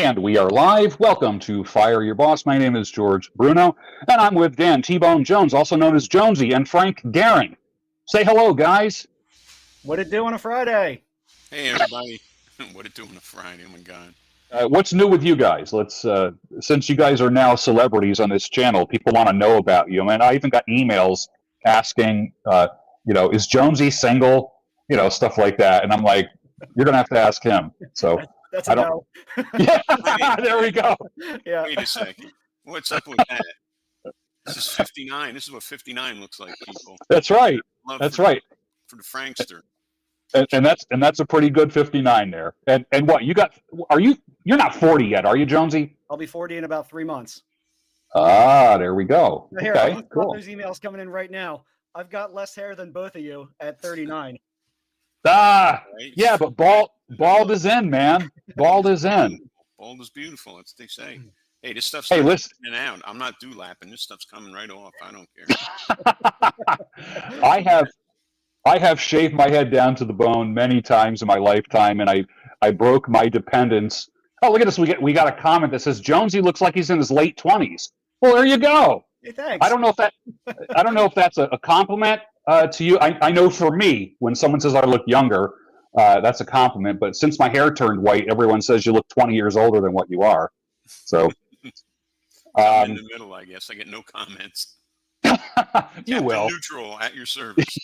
And we are live. Welcome to Fire Your Boss. My name is George Bruno, and I'm with Dan T-Bone Jones, also known as Jonesy, and Frank Gehring. Say hello, guys. What it do on a Friday? Hey, everybody. What it do on a Friday? Oh, my God. What's new with you guys? Let's since you guys are now celebrities on this channel, people want to know about you. I even got emails asking, is Jonesy single? Stuff like that. And I'm like, you're going to have to ask him. So That's a no. Yeah, there we go. Yeah. Wait a second. What's up with that? This is 59. This is what 59 looks like, people. That's right. Love That's for right. For the Frankster. And that's a pretty good 59 there. And what you got? You're not 40 yet, are you, Jonesy? I'll be 40 in about 3 months. Ah, there we go. Here, Okay, cool. There's emails coming in right now. I've got less hair than both of you at 39. Ah, Right? yeah, but bald is in, man. Bald is in. Bald is beautiful. That's what they say. Hey, this stuff's listen. in and out. I'm not dewlapping. This stuff's coming right off. I don't care. I have shaved my head down to the bone many times in my lifetime, and I broke my dependence. Oh, look at this. We got a comment that says Jonesy looks like he's in his late 20s. Well, there you go. Hey, thanks. I don't know if that's a compliment to you. I know for me, when someone says I look younger, that's a compliment. But since my hair turned white, everyone says you look 20 years older than what you are. So I'm in the middle, I guess. I get no comments. You will. Neutral at your service.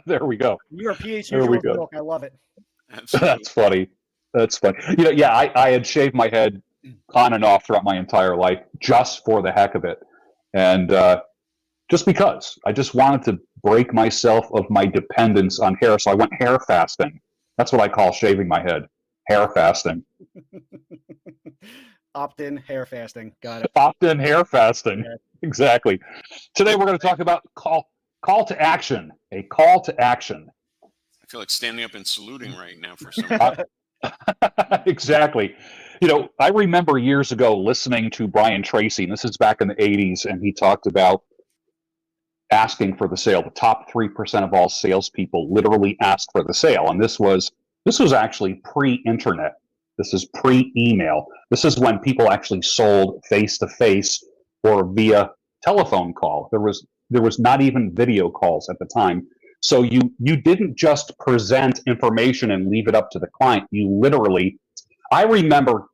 There we go. You're a pH There we neutral go. milk. I love it. Absolutely. That's funny. That's funny. I had shaved my head on and off throughout my entire life just for the heck of it. And just because. I just wanted to break myself of my dependence on hair. So I went hair fasting. That's what I call shaving my head. Hair fasting. Opt-in hair fasting. Got it. Opt-in hair fasting. Yeah. Exactly. Today we're going to talk about call to action. A call to action. I feel like standing up and saluting right now for some reason. Exactly. I remember years ago listening to Brian Tracy, and this is back in the 80s, and he talked about asking for the sale. The top 3% of all salespeople literally ask for the sale. And this was actually pre-internet. This is pre-email. This is when people actually sold face-to-face or via telephone call. There was not even video calls at the time. So you didn't just present information and leave it up to the client. You literally, I remember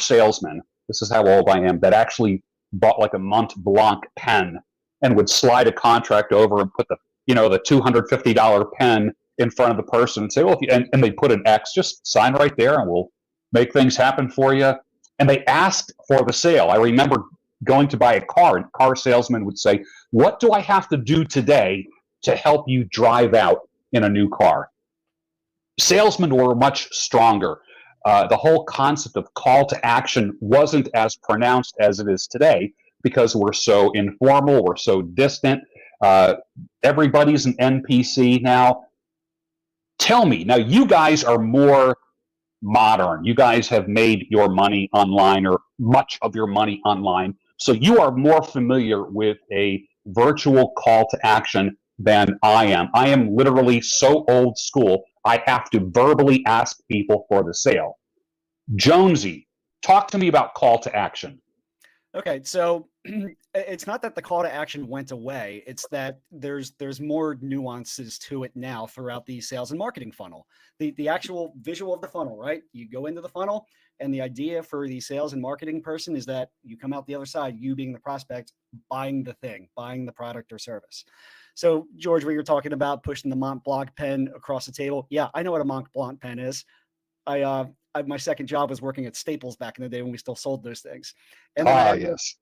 salesmen, this is how old I am, that actually bought like a Mont Blanc pen and would slide a contract over and put the $250 pen in front of the person and say, well, and they put an X, just sign right there and we'll make things happen for you. And they asked for the sale. I remember going to buy a car, and car salesman would say, what do I have to do today to help you drive out in a new car? Salesmen were much stronger. The whole concept of call to action wasn't as pronounced as it is today because we're so informal, we're so distant. Everybody's an NPC now. Tell me, now you guys are more modern. You guys have made your money online, or much of your money online. So you are more familiar with a virtual call to action than I am. I am literally so old school, I have to verbally ask people for the sale. Jonesy, talk to me about call to action. Okay, so it's not that the call to action went away. It's that there's more nuances to it now throughout the sales and marketing funnel. The actual visual of the funnel, right? You go into the funnel, and the idea for the sales and marketing person is that you come out the other side, you being the prospect, buying the thing, buying the product or service. So, George, what you're talking about, pushing the Mont Blanc pen across the table. Yeah, I know what a Mont Blanc pen is. My second job was working at Staples back in the day when we still sold those things. And then Yes.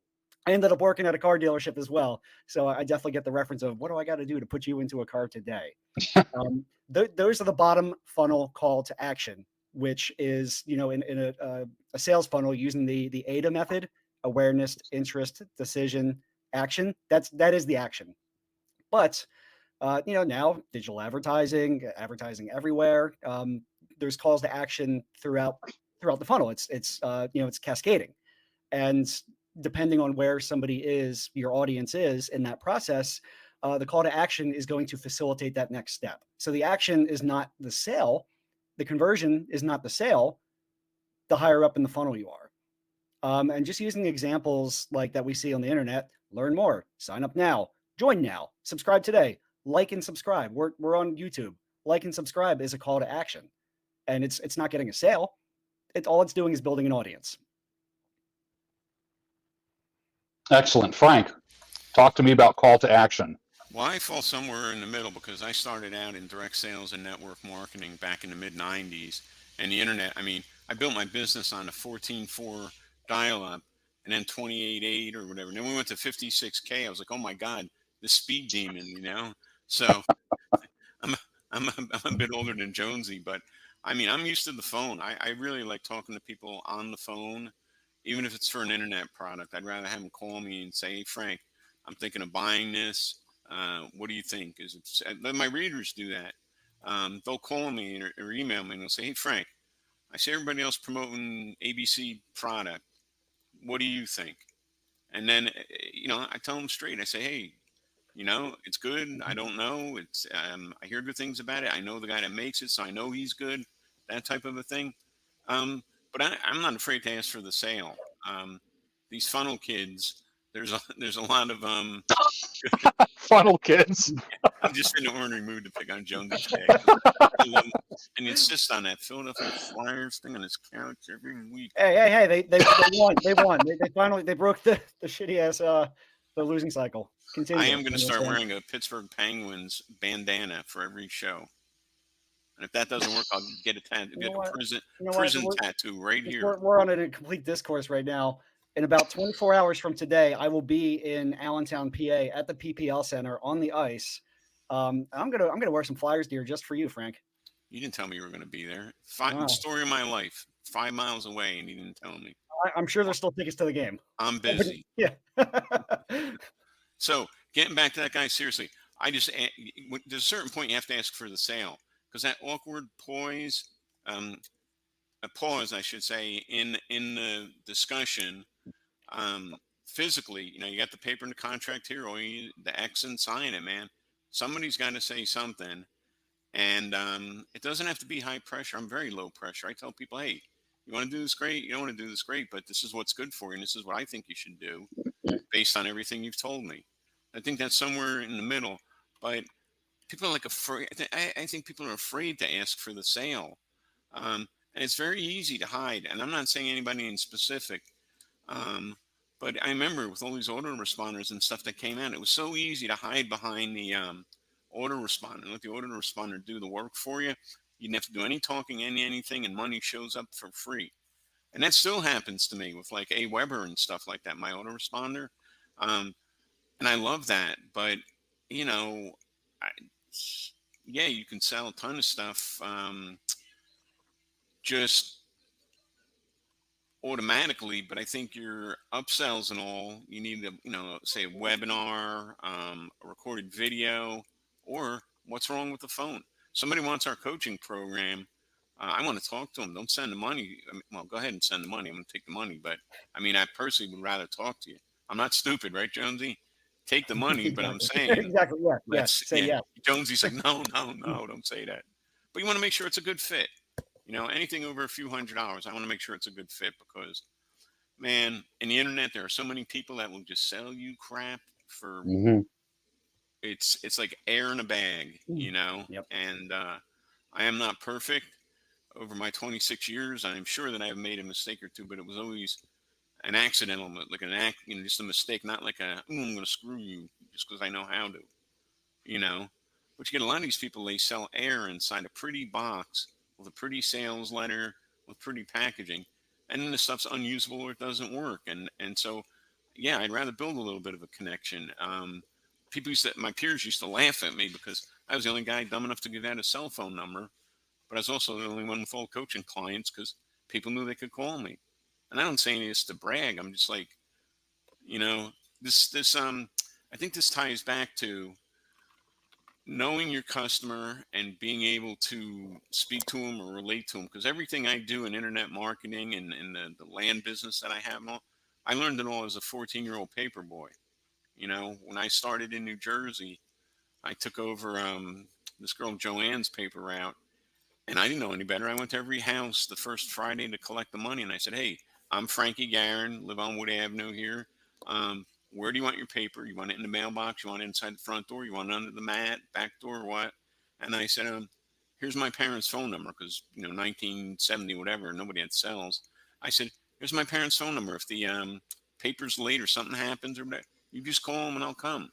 I ended up working at a car dealership as well. So I definitely get the reference of what do I got to do to put you into a car today? Those are the bottom funnel call to action, which is, in a sales funnel using the AIDA method: awareness, interest, decision, action. That is the action. But, now digital advertising everywhere. There's calls to action throughout the funnel. It's cascading. And depending on where somebody is, your audience is in that process, the call to action is going to facilitate that next step. So the action is not the sale. The conversion is not the sale. the higher up in the funnel you are. And just using examples like that we see on the internet, learn more, sign up now, join now, subscribe today, like and subscribe. We're on YouTube. Like and subscribe is a call to action. And it's not getting a sale. All it's doing is building an audience. Excellent. Frank, talk to me about call to action. Well, I fall somewhere in the middle because I started out in direct sales and network marketing back in the mid 90s. And the internet, I mean, I built my business on a 14.4 dial up and then 28.8 or whatever. And then we went to 56K. I was like, oh my God, the speed demon, you know? So I'm, I'm a bit older than Jonesy, but I mean, I'm used to the phone. I really like talking to people on the phone, even if it's for an internet product. I'd rather have them call me and say, hey, Frank, I'm thinking of buying this. What do you think? Let my readers do that. They'll call me or email me and they'll say, hey, Frank, I see everybody else promoting ABC product. What do you think? And then, I tell them straight. I say, hey, it's good. I don't know. I hear good things about it. I know the guy that makes it, so I know he's good. That type of a thing. But I'm not afraid to ask for the sale. These funnel kids, there's a lot of Funnel kids. I'm just in an ornery mood to pick on Jonesy today. And insist on that Philadelphia Flyers thing on his couch every week. Hey! They won. They won. They finally broke the shitty ass the losing cycle. Continue. I am going to start wearing a Pittsburgh Penguins bandana for every show. And if that doesn't work, I'll get a prison tattoo right here. We're on a complete discourse right now. In about 24 hours from today, I will be in Allentown, PA, at the PPL Center on the ice. I'm gonna wear some Flyers gear just for you, Frank. You didn't tell me you were going to be there. Story of my life. 5 miles away, and you didn't tell me. I'm sure there's still tickets to the game. I'm busy. Yeah. So getting back to that guy, seriously, there's a certain point you have to ask for the sale, because that awkward pause, I should say, in the discussion, physically, you got the paper and the contract here, or the X and sign it, man. Somebody's got to say something. And it doesn't have to be high pressure. I'm very low pressure. I tell people, hey, you want to do this great? You don't want to do this great, but this is what's good for you. And this is what I think you should do based on everything you've told me. I think that's somewhere in the middle. But people are afraid. I think people are afraid to ask for the sale. And it's very easy to hide. And I'm not saying anybody in specific. But I remember with all these autoresponders and stuff that came out, it was so easy to hide behind the autoresponder and let the autoresponder do the work for you. You didn't have to do any talking, anything, and money shows up for free. And that still happens to me with like Weber and stuff like that, my autoresponder. And I love that. But, you can sell a ton of stuff just automatically, but I think your upsells and all, you need to, say a webinar, a recorded video, or what's wrong with the phone? Somebody wants our coaching program. I want to talk to them. Don't send the money. Well, go ahead and send the money. I'm going to take the money. But I personally would rather talk to you. I'm not stupid, right, Jonesy? Take the money, but I'm saying. Exactly. Yeah. Yeah. Jonesy's like, no, don't say that. But you want to make sure it's a good fit. Anything over a few $100, I want to make sure it's a good fit, because, man, in the internet, there are so many people that will just sell you crap for, it's like air in a bag, Yep. And I am not perfect. Over my 26 years, I'm sure that I've made a mistake or two, but it was always an accidental, like just a mistake, not like I'm going to screw you just because I know how to, But you get a lot of these people, they sell air inside a pretty box with a pretty sales letter, with pretty packaging, and then the stuff's unusable or it doesn't work. And so, yeah, I'd rather build a little bit of a connection. My peers used to laugh at me because I was the only guy dumb enough to give out a cell phone number, but I was also the only one with all coaching clients because people knew they could call me. And I don't say any of this to brag. I'm just like, I think this ties back to knowing your customer and being able to speak to them or relate to them. Because everything I do in internet marketing and in the land business that I have, I learned it all as a 14-year-old paper boy. When I started in New Jersey, I took over this girl Joanne's paper route, And I didn't know any better. I went to every house the first Friday to collect the money. And I said, hey, I'm Frankie Garin, live on Wood Avenue here. Where do you want your paper? You want it in the mailbox? You want it inside the front door? You want it under the mat, back door, or what? And I said, here's my parents' phone number, because, 1970, whatever, nobody had cells. I said, here's my parents' phone number. If the paper's late or something happens or whatever, you just call them and I'll come.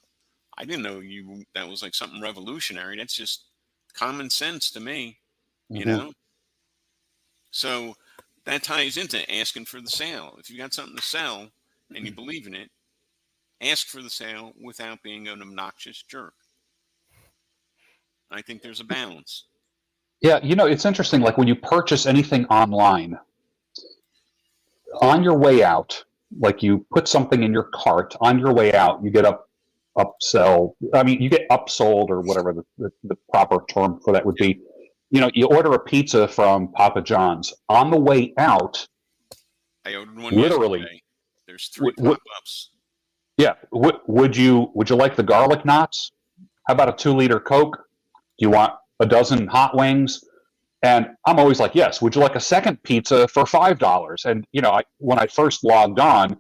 I didn't know that was like something revolutionary. That's just common sense to me, you Mhm. know? So that ties into asking for the sale. If you got something to sell and you believe in it, ask for the sale without being an obnoxious jerk. I think there's a balance. Yeah, it's interesting. Like when you purchase anything online, on your way out, like you put something in your cart, on your way out, you get upsell. I mean, you get upsold, or whatever the proper term for that would be. You order a pizza from Papa John's. On the way out, I ordered one literally, yesterday. There's 3 w- pop-ups. yeah. Would you like the garlic knots? How about a 2-liter Coke? Do you want a dozen hot wings? And I'm always like, yes. Would you like a second pizza for $5? And when I first logged on,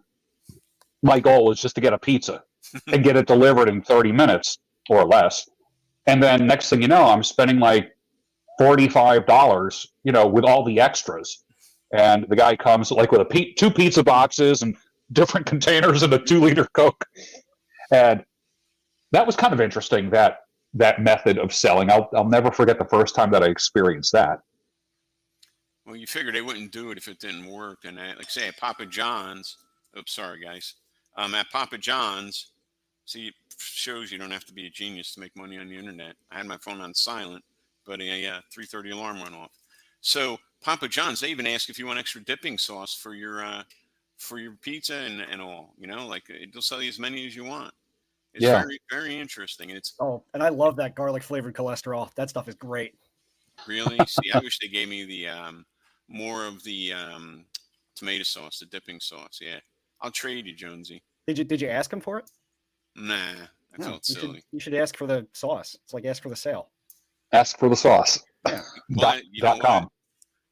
my goal was just to get a pizza and get it delivered in 30 minutes or less. And then next thing you know, I'm spending like $45, with all the extras. And the guy comes like with 2 pizza boxes and different containers and a 2-liter Coke. And that was kind of interesting, that method of selling. I'll never forget the first time that I experienced that. Well, you figured they wouldn't do it if it didn't work. And like say at Papa John's, oops, sorry guys. At Papa John's, see, it shows you don't have to be a genius to make money on the internet. I had my phone on silent, but a 3:30 alarm went off. So Papa John's, they even ask if you want extra dipping sauce for your pizza and all. Like they'll sell you as many as you want. It's Yeah. very, very interesting. And it's and I love that garlic flavored cholesterol. That stuff is great. really, see, I wish they gave me the more of the tomato sauce, the dipping sauce. Yeah, I'll trade you, Jonesy. Did you ask him for it? Nah, I No, felt silly. you should ask for the sauce. It's like ask for the sale. Ask for the sauce. Yeah. Well, .com.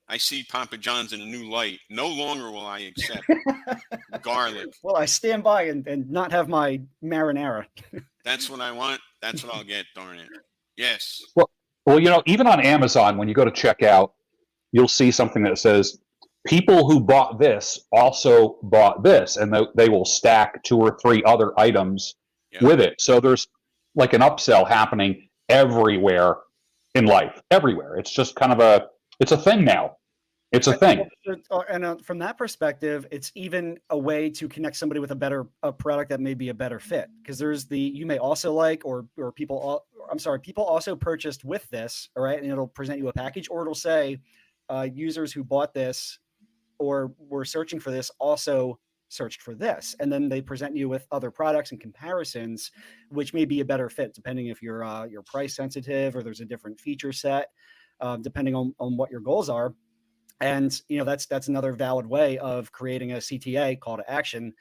I see Papa John's in a new light. No longer will I accept garlic. Well, I stand by and not have my marinara. That's what I want. That's what I'll get. Darn it. Yes. Well, even on Amazon, when you go to checkout, you'll see something that says, people who bought this also bought this, and they will stack 2 or 3 other items with it. So there's like an upsell happening everywhere in life, everywhere. It's just kind of it's a thing now. It's a thing. And from that perspective, it's even a way to connect somebody with a product that may be a better fit. Because there's you may also like, or people also purchased with this, all right, and it'll present you a package, or it'll say users who bought this or were searching for this also searched for this, and then they present you with other products and comparisons, which may be a better fit depending if you're price sensitive or there's a different feature set, depending on what your goals are. And that's another valid way of creating a CTA, call to action,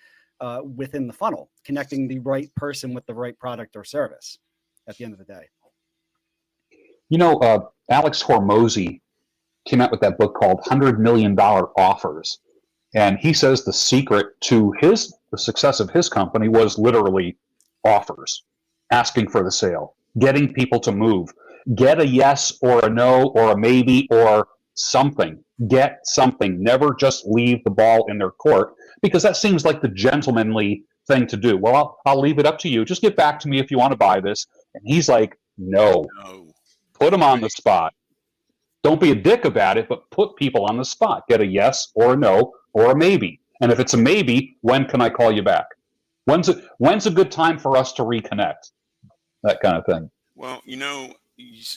within the funnel, connecting the right person with the right product or service at the end of the day. Alex Hormozy came out with that book called $100 Million Offers. And he says the secret to the success of his company was literally offers, asking for the sale, getting people to move, get a yes or a no or a maybe or something. Get something. Never just leave the ball in their court, because that seems like the gentlemanly thing to do. Well, I'll leave it up to you. Just get back to me if you want to buy this. And he's like, no. Put them on the spot. Don't be a dick about it, but put people on the spot. Get a yes or a no or a maybe. And if it's a maybe, when can I call you back? When's a good time for us to reconnect? That kind of thing. Well,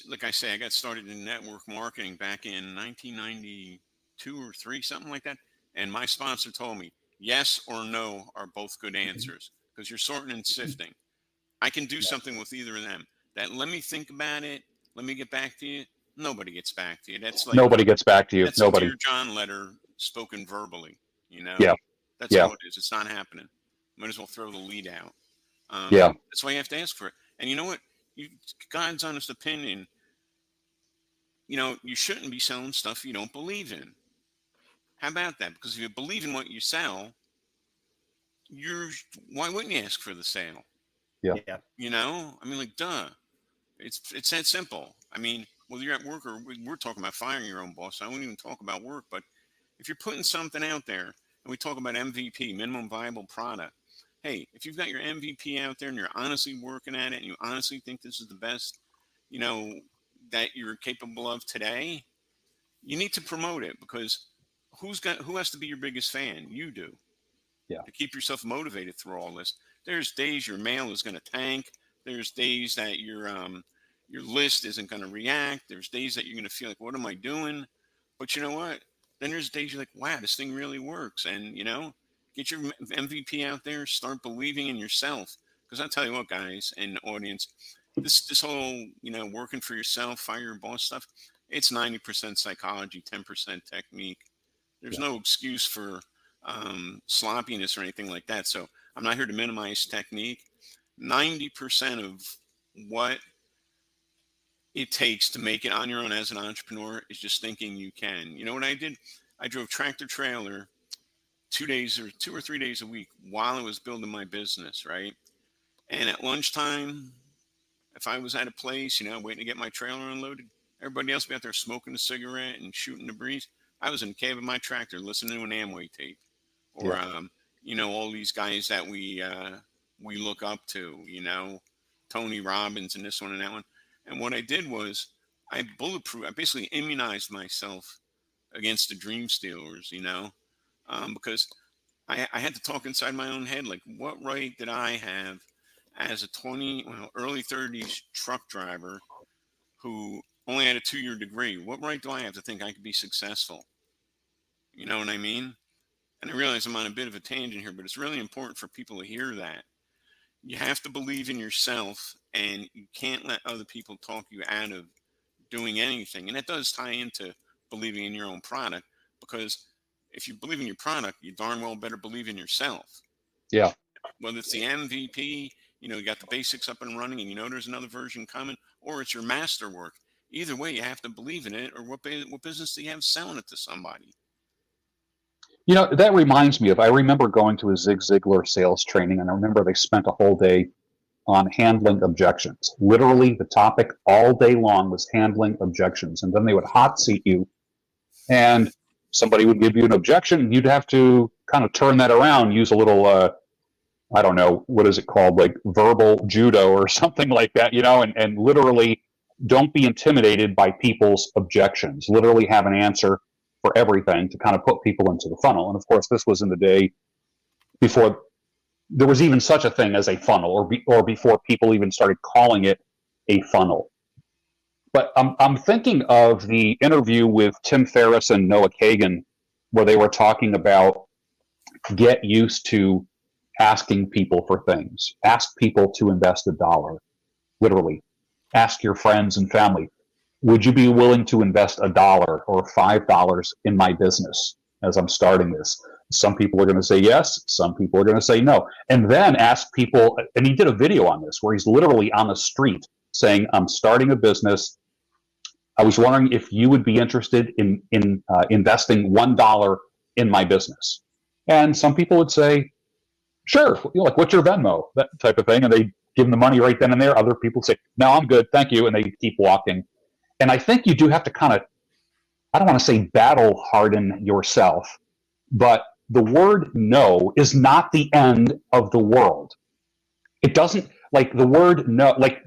like I say, I got started in network marketing back in 1992 or 3, something like that. And my sponsor told me, yes or no are both good answers, because you're sorting and sifting. I can do something with either of them. That let me think about it. Let me get back to you. Nobody gets back to you. That's like nobody gets back to you. That's Nobody. a Dear John letter spoken verbally. Yeah. That's all it is. It's not happening. Might as well throw the lead out. That's why you have to ask for it. And you know what? God's honest opinion. you shouldn't be selling stuff you don't believe in. How about that? Because if you believe in what you sell, why wouldn't you ask for the sale? Yeah. Yeah. I mean, like, duh. It's that simple. I mean, whether you're at work or we're talking about firing your own boss, I won't even talk about work. But if you're putting something out there, and we talk about MVP, minimum viable product, hey, if you've got your MVP out there and you're honestly working at it and you honestly think this is the best, that you're capable of today, you need to promote it, because who has to be your biggest fan? You do. Yeah. To keep yourself motivated through all this. There's days your mail is going to tank. There's days that your list isn't going to react. There's days that you're going to feel like, what am I doing? But you know what? Then there's days you're like, wow, this thing really works. And, get your MVP out there. Start believing in yourself. Because I'll tell you what, guys, and audience, this whole, working for yourself, fire your boss stuff, it's 90% psychology, 10% technique. There's no excuse for sloppiness or anything like that. So I'm not here to minimize technique. 90% of what it takes to make it on your own as an entrepreneur is just thinking you can. You know what I did? I drove tractor trailer 2 or 3 days a week while I was building my business, right? And at lunchtime, if I was at a place, waiting to get my trailer unloaded, everybody else be out there smoking a cigarette and shooting the breeze. I was in the cab of my tractor listening to an Amway tape, or all these guys that we look up to, Tony Robbins and this one and that one. And what I did was I basically immunized myself against the dream stealers, because I had to talk inside my own head, like, what right did I have as a early 30s truck driver who only had a 2-year degree? What right do I have to think I could be successful? You know what I mean? And I realize I'm on a bit of a tangent here, but it's really important for people to hear that. You have to believe in yourself, and you can't let other people talk you out of doing anything. And that does tie into believing in your own product, because if you believe in your product, you darn well better believe in yourself. Yeah. Whether it's the MVP, you got the basics up and running, and there's another version coming, or it's your masterwork. Either way, you have to believe in it, or what business do you have selling it to somebody? That reminds me I remember going to a Zig Ziglar sales training, and I remember they spent a whole day on handling objections. Literally, the topic all day long was handling objections. And then they would hot seat you, and somebody would give you an objection, and you'd have to kind of turn that around, use a little, I don't know, what is it called, like verbal judo or something like that, and literally don't be intimidated by people's objections. Literally have an answer for everything to kind of put people into the funnel. And of course, this was in the day before there was even such a thing as a funnel, or before people even started calling it a funnel. But I'm thinking of the interview with Tim Ferriss and Noah Kagan, where they were talking about get used to asking people for things. Ask people to invest $1, literally. Ask your friends and family, would you be willing to invest $1 or $5 in my business as I'm starting this? Some people are going to say yes. Some people are going to say no. And then ask people, and he did a video on this where he's literally on the street saying, I'm starting a business. I was wondering if you would be interested in investing $1 in my business. And some people would say, sure, like, what's your Venmo? That type of thing. And they give them the money right then and there. Other people say, no, I'm good, thank you. And they keep walking. And I think you do have to kind of, I don't want to say battle harden yourself, but the word no is not the end of the world. It doesn't, like the word no, like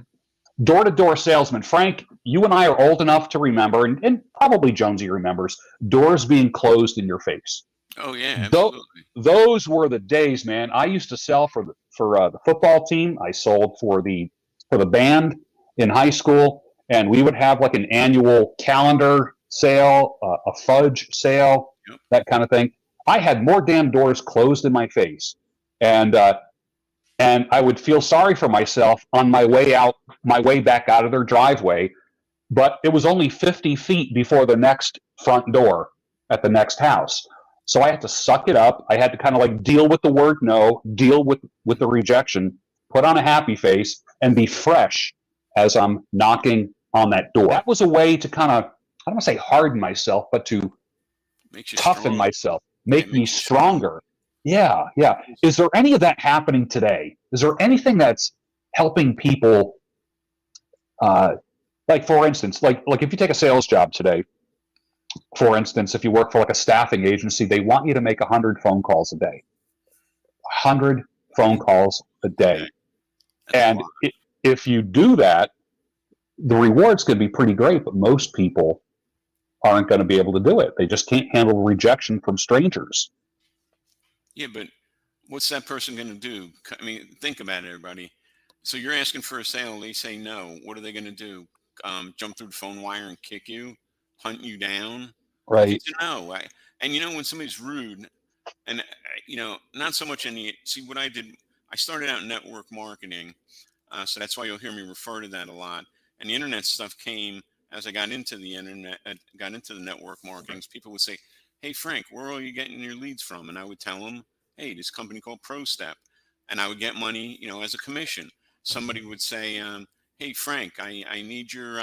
door-to-door salesman. Frank, you and I are old enough to remember, and probably Jonesy remembers, doors being closed in your face. Oh yeah, absolutely. Those were the days, man. I used to sell for the football team. I sold for the band in high school. And we would have like an annual calendar sale, a fudge sale, that kind of thing. I had more damn doors closed in my face. And I would feel sorry for myself on my way back out of their driveway. But it was only 50 feet before the next front door at the next house. So I had to suck it up. I had to kind of like deal with the word no, deal with the rejection, put on a happy face, and be fresh as I'm knocking on that door. That was a way to kind of I don't want to say harden myself, but to Makes you toughen strong. myself, Yeah, make it me makes you strong. stronger. Yeah, yeah. Is there any of that happening today? Is there anything that's helping people? Like for instance, like if you take a sales job today, for instance, if you work for like a staffing agency, they want you to make 100 phone calls a day. 100 phone calls a day. That's a And lot. if you do that, the rewards can be pretty great, but most people aren't going to be able to do it. They just can't handle rejection from strangers. Yeah, but what's that person going to do? I mean, think about it, everybody. So you're asking for a sale. They say no. What are they going to do? Jump through the phone wire and kick you, hunt you down? If Right. it's a no, and when somebody's rude, and not so much see what I did. I started out in network marketing, so that's why you'll hear me refer to that a lot. And the internet stuff came as I got into the internet, got into the network marketing. People would say, "Hey Frank, where are you getting your leads from?" And I would tell them, "Hey, this company called ProStep," and I would get money, as a commission. Somebody would say, "Hey Frank, I need your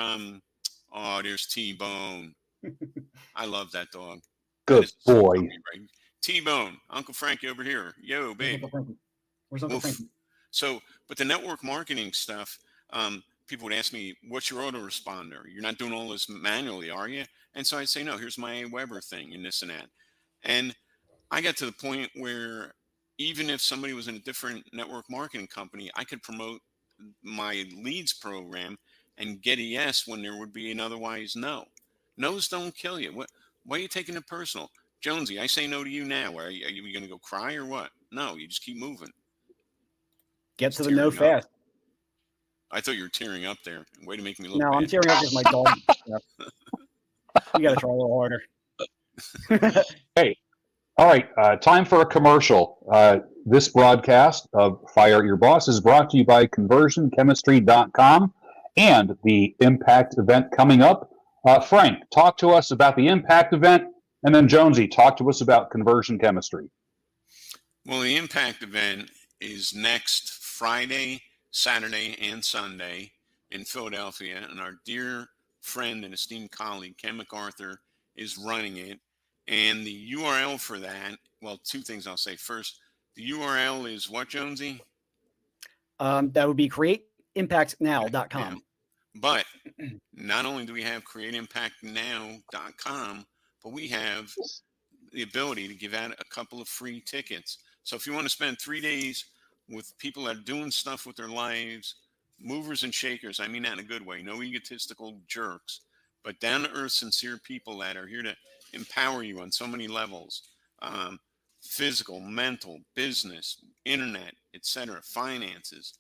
oh, there's T-Bone. I love that dog. That Good is a sweet boy. puppy, right? T-Bone, Uncle Frankie over here. Yo, Where's Uncle baby. Frankie? Where's Uncle Woof." Frankie? So, but the network marketing stuff, people would ask me, "What's your autoresponder? You're not doing all this manually, are you?" And so I'd say, "No, here's my Weber thing and this and that." And I got to the point where even if somebody was in a different network marketing company, I could promote my leads program and get a yes when there would be an otherwise no. No's don't kill you. Why are you taking it personal? Jonesy, I say no to you now. Are you going to go cry or what? No, you just keep moving. Get He's to the no tearing up. fast. I thought you were tearing up there. Way to make me look No, bad. I'm tearing up because my dog. You got to try a little harder. Hey, all right. Time for a commercial. This broadcast of Fire Your Boss is brought to you by conversionchemistry.com and the Impact event coming up. Frank, talk to us about the Impact event, and then Jonesy, talk to us about conversion chemistry. Well, the Impact event is next Friday, Saturday, and Sunday in Philadelphia, and our dear friend and esteemed colleague Ken MacArthur is running it. And the URL for that, well, two things I'll say. First, the URL is what, Jonesy? That would be createimpactnow.com. But not only do we have createimpactnow.com, but we have the ability to give out a couple of free tickets. So if you want to spend 3 days with people that are doing stuff with their lives, movers and shakers, I mean that in a good way, no egotistical jerks, but down to earth, sincere people that are here to empower you on so many levels, physical, mental, business, internet, etc., finances.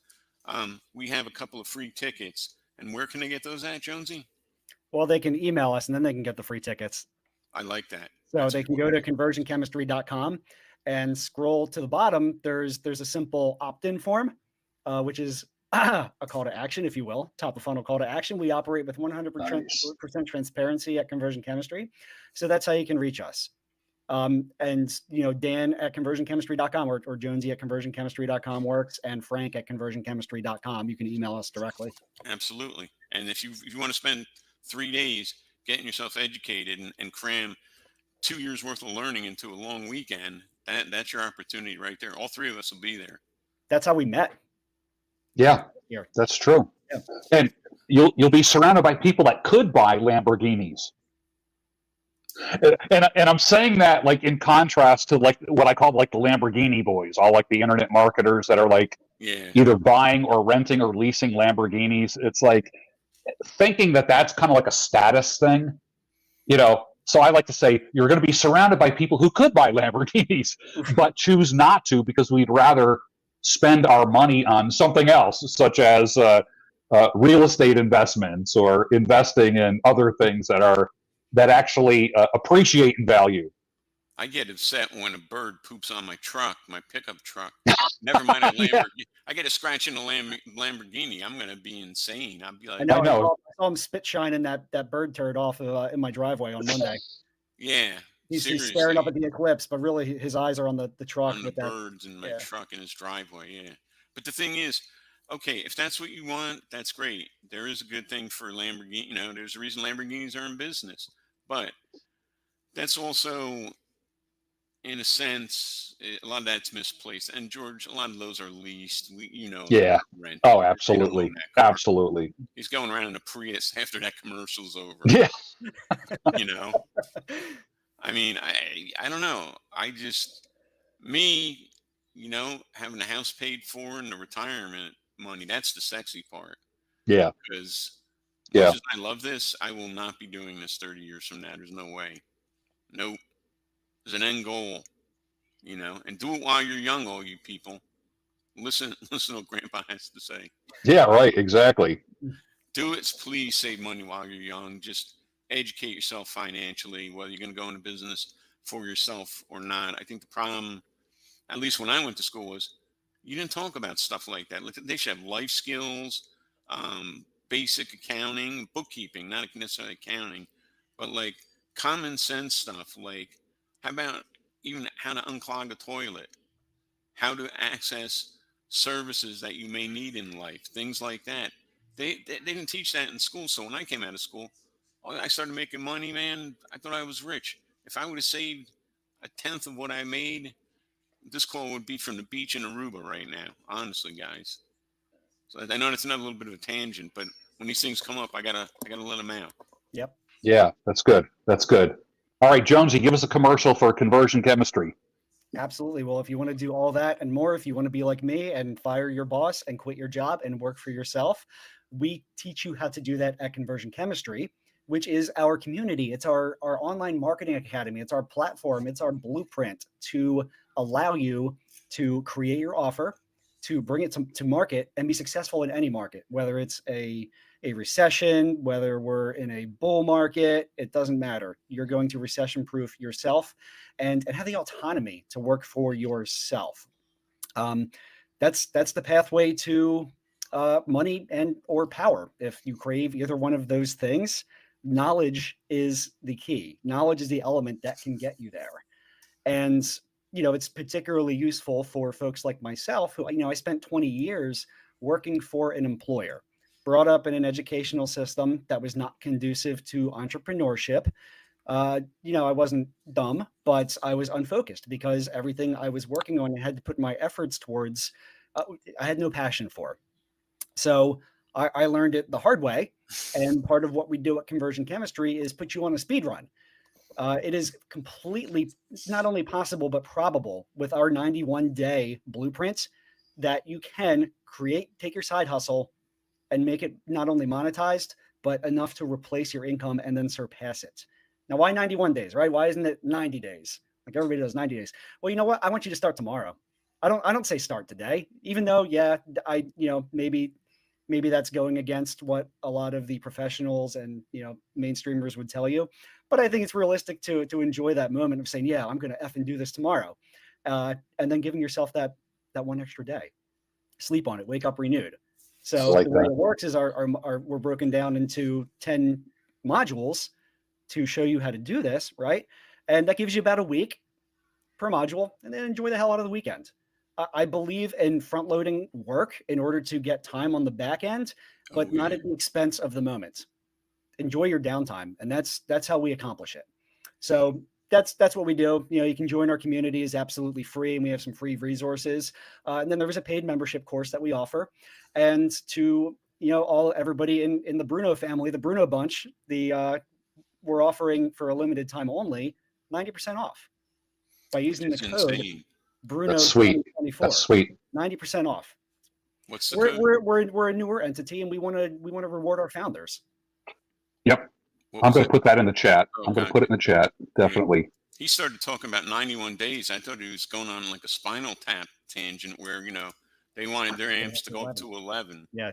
We have a couple of free tickets. And where can they get those at, Jonesy? Well, they can email us and then they can get the free tickets. I like that. So That's they can go to conversionchemistry.com and scroll to the bottom. There's a simple opt-in form, which is a call to action, if you will, top of funnel call to action. We operate with 100% transparency at Conversion Chemistry. So that's how you can reach us. And Dan at conversionchemistry.com or Jonesy at conversionchemistry.com works, and Frank at conversionchemistry.com. You can email us directly. Absolutely. And if you want to spend 3 days getting yourself educated and cram 2 years worth of learning into a long weekend, that's your opportunity right there. All three of us will be there. That's how we met. Yeah, that's true. Yeah. And you'll be surrounded by people that could buy Lamborghinis. And I'm saying that like in contrast to like what I call like the Lamborghini boys, all like the internet marketers that are like either buying or renting or leasing Lamborghinis. It's like thinking that that's kind of like a status thing, So I like to say you're going to be surrounded by people who could buy Lamborghinis, but choose not to because we'd rather spend our money on something else, such as real estate investments or investing in other things that actually appreciate in value. I get upset when a bird poops on my truck, my pickup truck. Never mind a Lamborghini. Yeah. I get a scratch in a Lamborghini. I'm going to be insane. I'll be like, I know. I saw him spit shining that bird turd off in my driveway on Monday. Yeah. He's staring up at the eclipse, but really his eyes are on the truck on with the birds in my truck in his driveway. Yeah. But the thing is, okay, if that's what you want, that's great. There is a good thing for Lamborghini. You know, there's a reason Lamborghinis are in business. But that's also, in a sense, a lot of that's misplaced. And George, a lot of those are leased. You know, Yeah. rent. Oh, They don't absolutely. own that car. Absolutely. He's going around in a Prius after that commercial's over. Yeah. You know, I mean, I don't know. I just, me, you know, having the house paid for and the retirement money, that's the sexy part. Yeah. Because Yeah. much as I love this, I will not be doing this 30 years from now. There's no way. Nope. There's an end goal, you know, and do it while you're young, all you people. Listen to what Grandpa has to say. Yeah. Right. Exactly. Do it. Please save money while you're young. Just educate yourself financially, whether you're going to go into business for yourself or not. I think the problem, at least when I went to school, was you didn't talk about stuff like that. They should have life skills, basic accounting, bookkeeping, not necessarily accounting, but like common sense stuff. Like, how about even how to unclog a toilet, how to access services that you may need in life, things like that. They didn't teach that in school. So when I came out of school, I started making money, man. I thought I was rich. If I would have saved a tenth of what I made, this call would be from the beach in Aruba right now. Honestly, guys. So I know that's another little bit of a tangent, but when these things come up, I gotta let them out. Yep. Yeah. That's good. That's good. All right, Jonesy, give us a commercial for conversion chemistry. Absolutely. Well, if you want to do all that and more, if you want to be like me and fire your boss and quit your job and work for yourself, we teach you how to do that at Conversion Chemistry, which is our community. It's our online marketing academy. It's our platform. It's our blueprint to allow you to create your offer, to bring it to market and be successful in any market, whether it's a recession, whether we're in a bull market, it doesn't matter. You're going to recession proof yourself and have the autonomy to work for yourself. That's the pathway to money and or power. If you crave either one of those things, knowledge is the key. Knowledge is the element that can get you there. And, you know, it's particularly useful for folks like myself who, you know, I spent 20 years working for an employer, brought up in an educational system that was not conducive to entrepreneurship. You know, I wasn't dumb, but I was unfocused because everything I was working on, I had to put my efforts towards, I had no passion for. So I learned it the hard way. And part of what we do at Conversion Chemistry is put you on a speed run. It is completely not only possible, but probable with our 91-day blueprint that you can take your side hustle and make it not only monetized, but enough to replace your income and then surpass it. Now, why 91 days, right? Why isn't it 90 days? Like everybody does 90 days. Well, you know what? I want you to start tomorrow. I don't say start today, even though, yeah, maybe that's going against what a lot of the professionals and, mainstreamers would tell you. But I think it's realistic to enjoy that moment of saying, yeah, I'm going to effing do this tomorrow. And then giving yourself that one extra day. Sleep on it, wake up renewed. So the way it works is we're broken down into 10 modules to show you how to do this, right? And that gives you about a week per module, and then enjoy the hell out of the weekend. I believe in front-loading work in order to get time on the back end, but not at the expense of the moment. Enjoy your downtime, and that's how we accomplish it. So that's what we do. You can join our community, is absolutely free, and we have some free resources. And then there is a paid membership course that we offer. And to everybody in the Bruno family, the Bruno bunch, we're offering for a limited time only 90% off by using the code Bruno 2024. That's sweet. 90% off. What's the code? We're a newer entity, and we want to reward our founders. Yep. I'm going to put that in the chat. Oh, I'm going to put it in the chat. Definitely. He started talking about 91 days. I thought he was going on like a Spinal Tap tangent where, they wanted their amps to go up to 11. Yeah.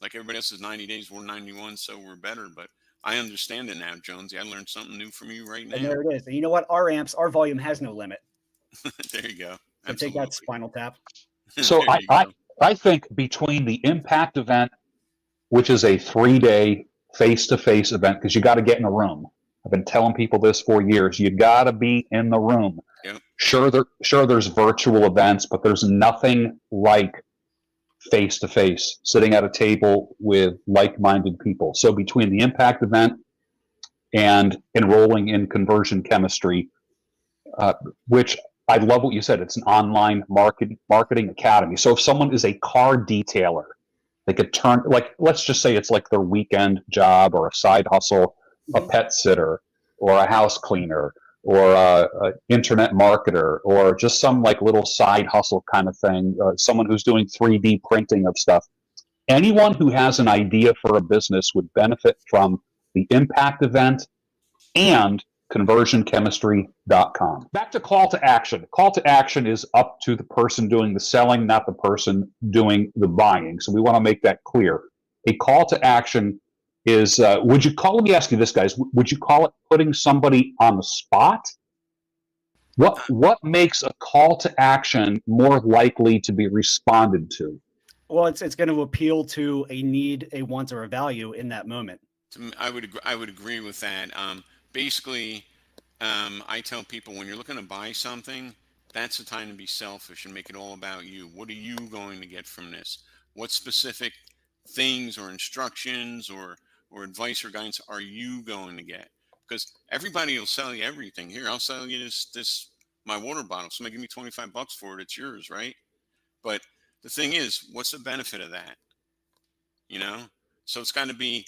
Like everybody else is 90 days, we're 91, so we're better. But I understand it now, Jonesy. I learned something new from you right now. And there it is. And you know what? Our volume has no limit. There you go. So take that, Spinal Tap. So I think between the Impact event, which is a 3-day face-to-face event, because you got to get in a room. I've been telling people this for years. You got to be in the room. Yep. Sure, there's virtual events, but there's nothing like face to face, sitting at a table with like-minded people. So between the impact event and enrolling in conversion chemistry, which I love what you said, it's an online marketing academy. So if someone is a car detailer, they could turn, like, let's just say it's like their weekend job or a side hustle, a pet sitter or a house cleaner or a internet marketer or just some like little side hustle kind of thing, someone who's doing 3D printing of stuff. Anyone who has an idea for a business would benefit from the impact event and conversionchemistry.com. Back to call to action. Call to action is up to the person doing the selling, not the person doing the buying. So we want to make that clear. A call to action is, let me ask you this, guys, would you call it putting somebody on the spot? What makes a call to action more likely to be responded to? Well, it's going to appeal to a need, a want, or a value in that moment. I would agree with that. Basically, I tell people when you're looking to buy something, that's the time to be selfish and make it all about you. What are you going to get from this? What specific things or instructions or advice or guidance are you going to get? Because everybody will sell you everything. Here, I'll sell you this my water bottle. Somebody give me $25 for it. It's yours, right? But the thing is, what's the benefit of that? So it's got to be,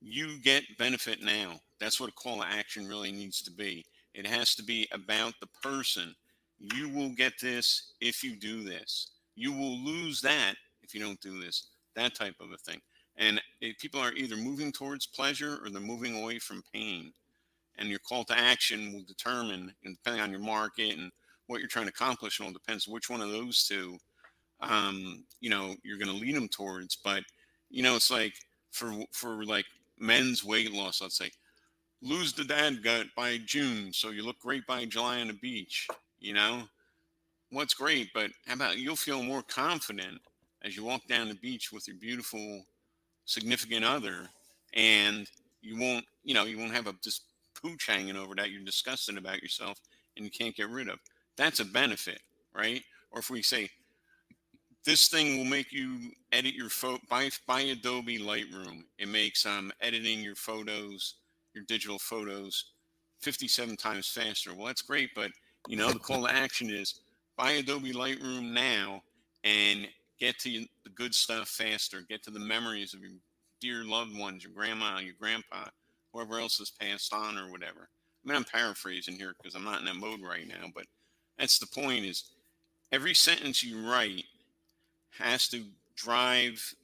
you get benefit now. That's what a call to action really needs to be. It has to be about the person. You will get this if you do this. You will lose that if you don't do this. That type of a thing. And people are either moving towards pleasure or they're moving away from pain. And your call to action will determine, and depending on your market and what you're trying to accomplish, it all depends which one of those two, you're going to lead them towards. But, it's like for like men's weight loss, let's say, lose the dad gut by June so you look great by July on the beach. What's great, but how about you'll feel more confident as you walk down the beach with your beautiful significant other, and you won't have this pooch hanging over that you're disgusted about yourself and you can't get rid of. That's a benefit, right? Or if we say, this thing will make you edit your photo by Adobe Lightroom. It makes editing your photos, your digital photos, 57 times faster. Well, that's great, but the call to action is buy Adobe Lightroom now and get to the good stuff faster. Get to the memories of your dear loved ones, your grandma, your grandpa, whoever else has passed on or whatever. I mean, I'm paraphrasing here because I'm not in that mode right now, but that's the point. Is every sentence you write has to drive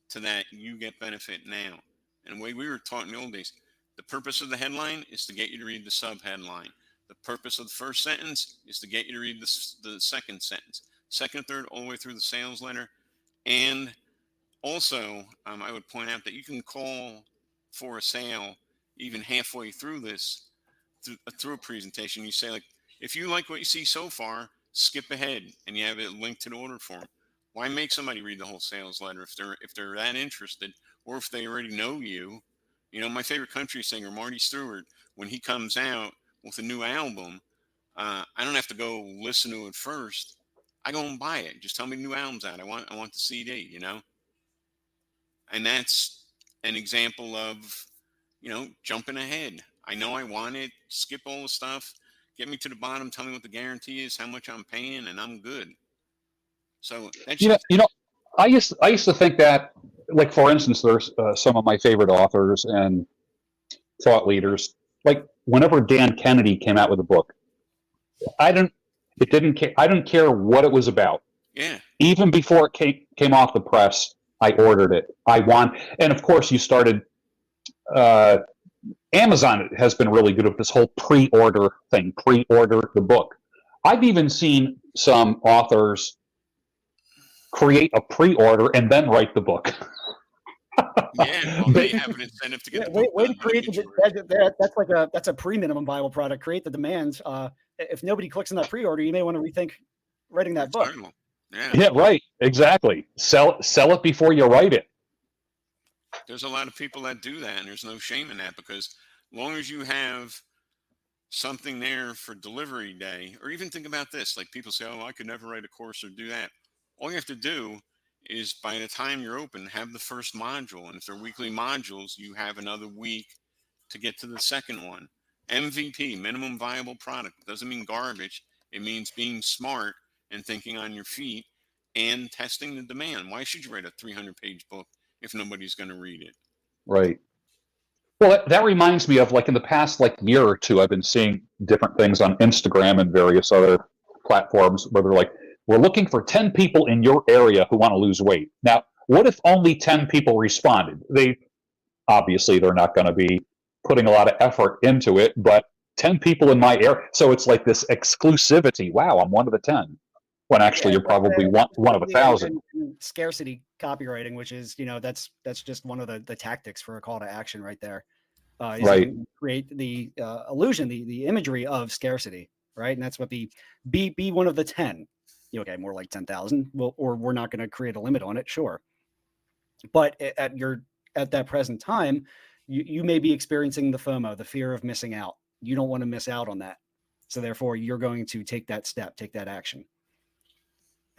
to that you get benefit now. And the way we were taught in the old days, the purpose of the headline is to get you to read the subheadline. The purpose of the first sentence is to get you to read the second sentence, second, third, all the way through the sales letter. And also, I would point out that you can call for a sale even halfway through this, through a presentation. You say, like, if you like what you see so far, skip ahead and you have it linked to the order form. Why make somebody read the whole sales letter if they're that interested, or if they already know you? My favorite country singer, Marty Stewart, when he comes out with a new album, I don't have to go listen to it first. I go and buy it. Just tell me the new album's out. I want the CD, And that's an example of, jumping ahead. I know I want it. Skip all the stuff. Get me to the bottom. Tell me what the guarantee is, how much I'm paying, and I'm good. So that's I used to think that, like, for instance, there's some of my favorite authors and thought leaders. Like, whenever Dan Kennedy came out with a book, I didn't care what it was about. Yeah. Even before it came off the press, I ordered it. And of course, you started. Amazon has been really good with this whole pre-order thing. Pre-order the book. I've even seen some authors create a pre-order and then write the book. Yeah, well, they have an incentive to get the book. Way to create that's a pre-minimum viable product. Create the demand. If nobody clicks on that pre-order, you may want to rethink writing that book. Yeah, right. Exactly. Sell it before you write it. There's a lot of people that do that, and there's no shame in that, because as long as you have something there for delivery day, or even think about this, like people say, oh, I could never write a course or do that. All you have to do is by the time you're open, have the first module. And if they're weekly modules, you have another week to get to the second one. MVP, minimum viable product, doesn't mean garbage. It means being smart and thinking on your feet and testing the demand. Why should you write a 300-page book if nobody's going to read it? Right. Well, that reminds me of, like, in the past, like, year or two, I've been seeing different things on Instagram and various other platforms where they're like, we're looking for 10 people in your area who want to lose weight. Now, what if only 10 people responded? Obviously, they're not going to be putting a lot of effort into it, but 10 people in my area. So it's like this exclusivity. Wow, I'm one of the 10. When actually you're probably one of 1,000. And scarcity copywriting, which is, that's just one of the tactics for a call to action right there. Right. Create the illusion, the imagery of scarcity, right? And that's what be one of the 10. Okay, more like 10,000. Well, or we're not going to create a limit on it, sure. But at that present time, you may be experiencing the FOMO, the fear of missing out. You don't want to miss out on that. So therefore, you're going to take that step, take that action.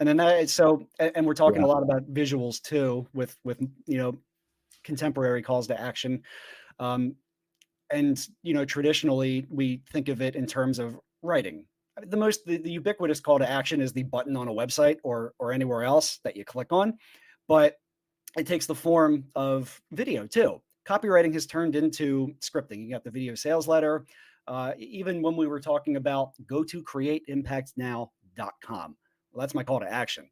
And then and we're talking a lot about visuals too, with contemporary calls to action. And traditionally we think of it in terms of writing. The ubiquitous call to action is the button on a website or anywhere else that you click on, but it takes the form of video too. Copywriting has turned into scripting. You got the video sales letter. Even when we were talking about go to createimpactnow.com. Well, that's my call to action.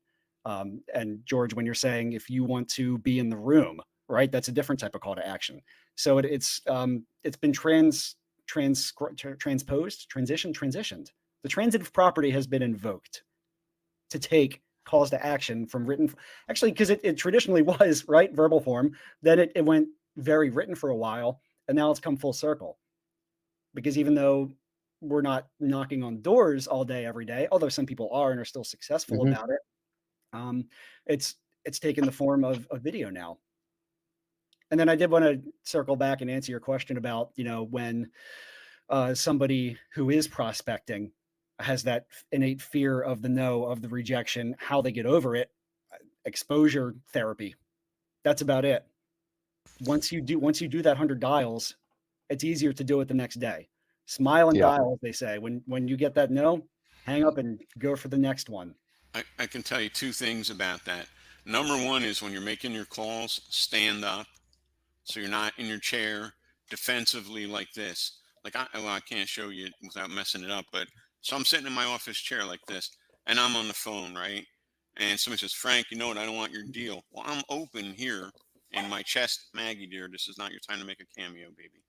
And George, when you're saying if you want to be in the room, right, that's a different type of call to action. So it's been transitioned. The transitive property has been invoked to take calls to action from written, actually, because it traditionally was, right, verbal form. Then it went very written for a while, and now it's come full circle. Because even though we're not knocking on doors all day, every day, although some people are and are still successful about it, it's taken the form of video now. And then I did want to circle back and answer your question about, when somebody who is prospecting has that innate fear of the no, of the rejection, how they get over it. Exposure therapy. That's about it. Once you do that 100 dials, it's easier to do it the next day. Smile and dial, as they say. When you get that no, hang up and go for the next one. I can tell you two things about that. Number one is when you're making your calls, stand up. So you're not in your chair defensively like this. Like, I can't show you without messing it up, but so I'm sitting in my office chair like this, and I'm on the phone, right? And somebody says, Frank, you know what? I don't want your deal. Well, I'm open here in my chest. Maggie, dear, this is not your time to make a cameo, baby.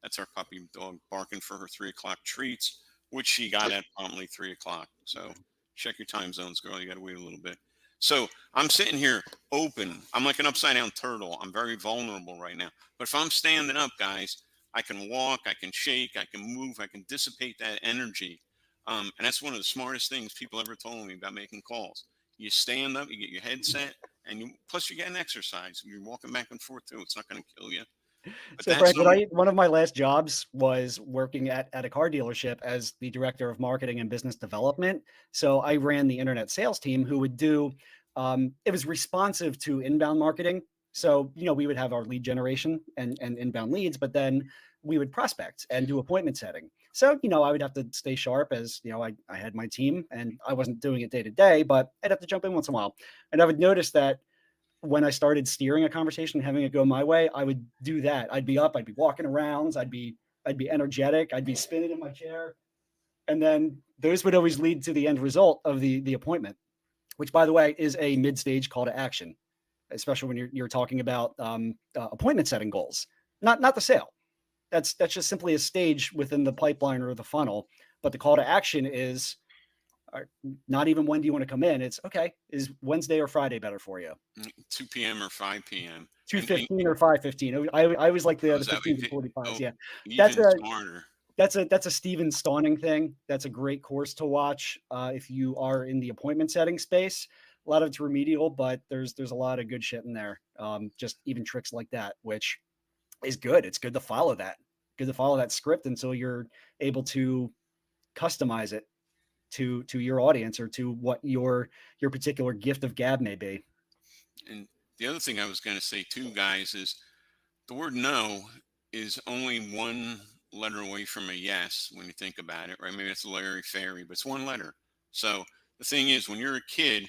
That's our puppy dog barking for her 3 o'clock treats, which she got at promptly 3 o'clock. So check your time zones, girl. You got to wait a little bit. So I'm sitting here open. I'm like an upside down turtle. I'm very vulnerable right now. But if I'm standing up, guys, I can walk, I can shake, I can move, I can dissipate that energy. And that's one of the smartest things people ever told me about making calls. You stand up, you get your headset, and plus you're getting exercise. You're walking back and forth too. It's not going to kill you. But so Frank, one of my last jobs was working at a car dealership as the director of marketing and business development. So I ran the internet sales team who would do, it was responsive to inbound marketing. So, we would have our lead generation and inbound leads, but then we would prospect and do appointment setting. So, I would have to stay sharp as, I had my team and I wasn't doing it day to day, but I'd have to jump in once in a while. And I would notice that when I started steering a conversation, having it go my way, I would do that. I'd be up, I'd be walking around, I'd be energetic, I'd be spinning in my chair. And then those would always lead to the end result of the appointment, which, by the way, is a mid-stage call to action, especially when you're talking about appointment setting goals, not the sale. That's just simply a stage within the pipeline or the funnel. But the call to action is not even when do you want to come in. It's okay. Is Wednesday or Friday better for you? 2 p.m. or 5 p.m. 2:15 or 5:15. I was like the 15 to 45s. Yeah, smarter. That's a Steven Stauning thing. That's a great course to watch if you are in the appointment setting space. A lot of it's remedial, but there's a lot of good shit in there. Just even tricks like that, which is good. It's good to follow that. Good to follow that script until you're able to customize it to your audience or to what your particular gift of gab may be. And the other thing I was going to say too, guys, is the word no is only one letter away from a yes when you think about it, right? Maybe it's Larry Fairy, but it's one letter. So the thing is, when you're a kid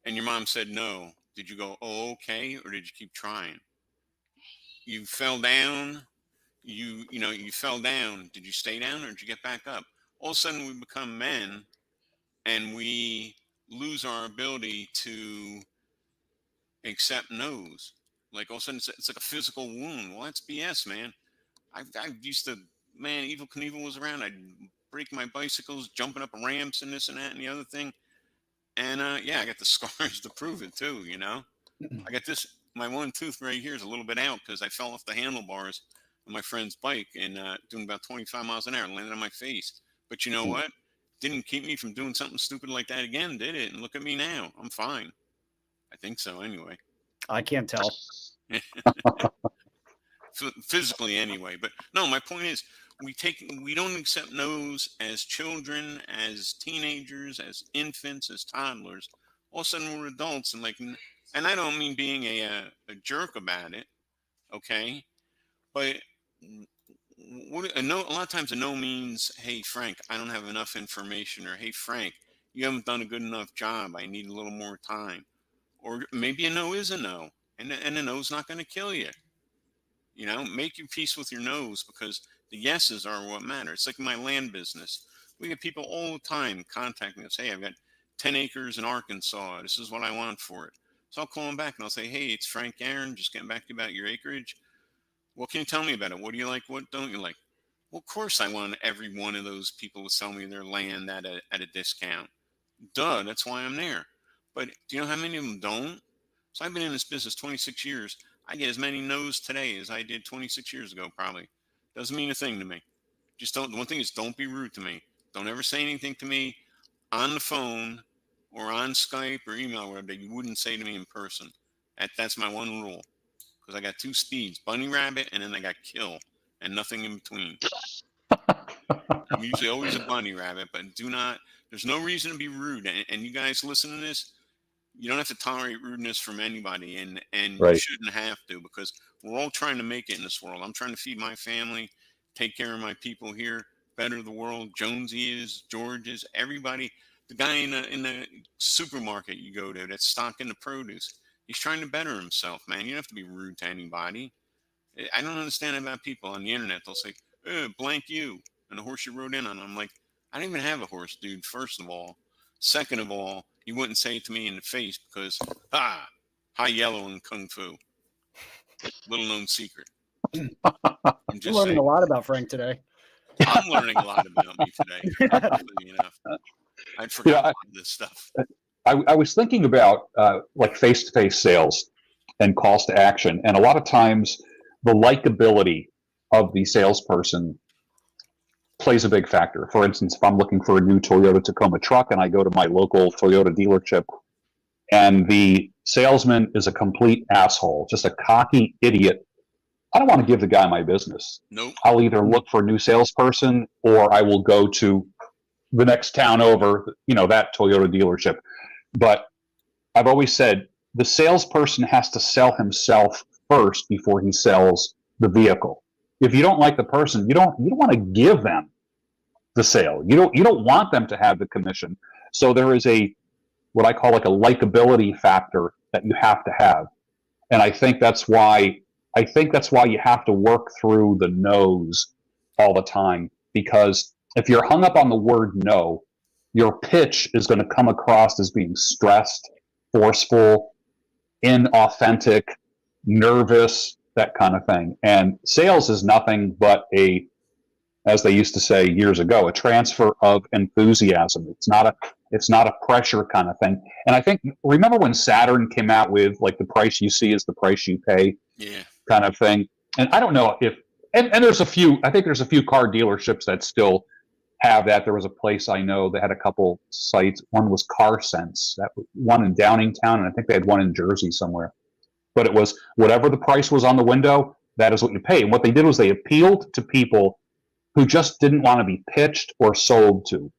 and your mom said no, did you go, oh, okay, or did you keep trying? You fell down, you fell down. Did you stay down or did you get back up? All of a sudden we become men and we lose our ability to accept no's. Like all of a sudden it's like a physical wound. Well, that's BS, man. I used to, man, Evil Knievel was around. I'd break my bicycles, jumping up ramps and this and that and the other thing. And yeah, I got the scars to prove it too, you know. I got this, my one tooth right here is a little bit out because I fell off the handlebars on my friend's bike and doing about 25 miles an hour and landed on my face. But you know what? Didn't keep me from doing something stupid like that again, did it? And look at me now. I'm fine. I think so anyway. I can't tell. Physically anyway. But no, my point is we don't accept no's as children, as teenagers, as infants, as toddlers. All of a sudden we're adults and like, and I don't mean being a jerk about it, okay? But a lot of times a no means, hey Frank, I don't have enough information, or hey Frank, you haven't done a good enough job. I need a little more time. Or maybe a no is a no, and a no's not going to kill you. You know, make your peace with your no's because the yeses are what matter. It's like my land business. We get people all the time contacting us. Hey, I've got 10 acres in Arkansas. This is what I want for it. So I'll call them back and I'll say, hey, it's Frank Aaron, just getting back to you about your acreage. What can you tell me about it? What do you like? What don't you like? Well, of course I want every one of those people to sell me their land at a discount. Duh, that's why I'm there. But do you know how many of them don't? So I've been in this business 26 years. I get as many no's today as I did 26 years ago, probably. Doesn't mean a thing to me. Just don't. The one thing is don't be rude to me. Don't ever say anything to me on the phone or on Skype or email or whatever that you wouldn't say to me in person. That's my one rule. Because I got two speeds, bunny rabbit, and then I got kill, and nothing in between. I'm usually always a bunny rabbit, but there's no reason to be rude. And you guys listen to this, you don't have to tolerate rudeness from anybody, and Right. You shouldn't have to, because we're all trying to make it in this world. I'm trying to feed my family, take care of my people here, better the world. Jonesy is, George is, everybody. The guy in the supermarket you go to that's stocking the produce, he's trying to better himself, man. You don't have to be rude to anybody. I don't understand about people on the internet. They'll say, blank you, and the horse you rode in on. I'm like, I don't even have a horse, dude, first of all. Second of all, you wouldn't say it to me in the face because, high yellow in Kung Fu. Little known secret. I'm You're learning a lot about Frank today. I'm learning a lot about me today. Enough. I'd forgotten this stuff. I was thinking about like face-to-face sales and calls to action. And a lot of times the likability of the salesperson plays a big factor. For instance, if I'm looking for a new Toyota Tacoma truck and I go to my local Toyota dealership and the salesman is a complete asshole, just a cocky idiot, I don't want to give the guy my business. Nope. I'll either look for a new salesperson or I will go to the next town over, that Toyota dealership. But I've always said the salesperson has to sell himself first before he sells the vehicle. If you don't like the person, you don't want to give them the sale. You don't want them to have the commission. So there is what I call like a likability factor that you have to have. And I think that's why you have to work through the no's all the time, because if you're hung up on the word no, your pitch is going to come across as being stressed, forceful, inauthentic, nervous, that kind of thing. And sales is nothing but as they used to say years ago, a transfer of enthusiasm. It's not a pressure kind of thing. And I think, remember when Saturn came out with like the price you see is the price you pay, kind of thing. And I don't know if, and there's a few car dealerships that still have that. There was a place I know that had a couple sites. One was Car Sense, that one in Downingtown, and I think they had one in Jersey somewhere. But it was whatever the price was on the window, that is what you pay. And what they did was they appealed to people who just didn't want to be pitched or sold to.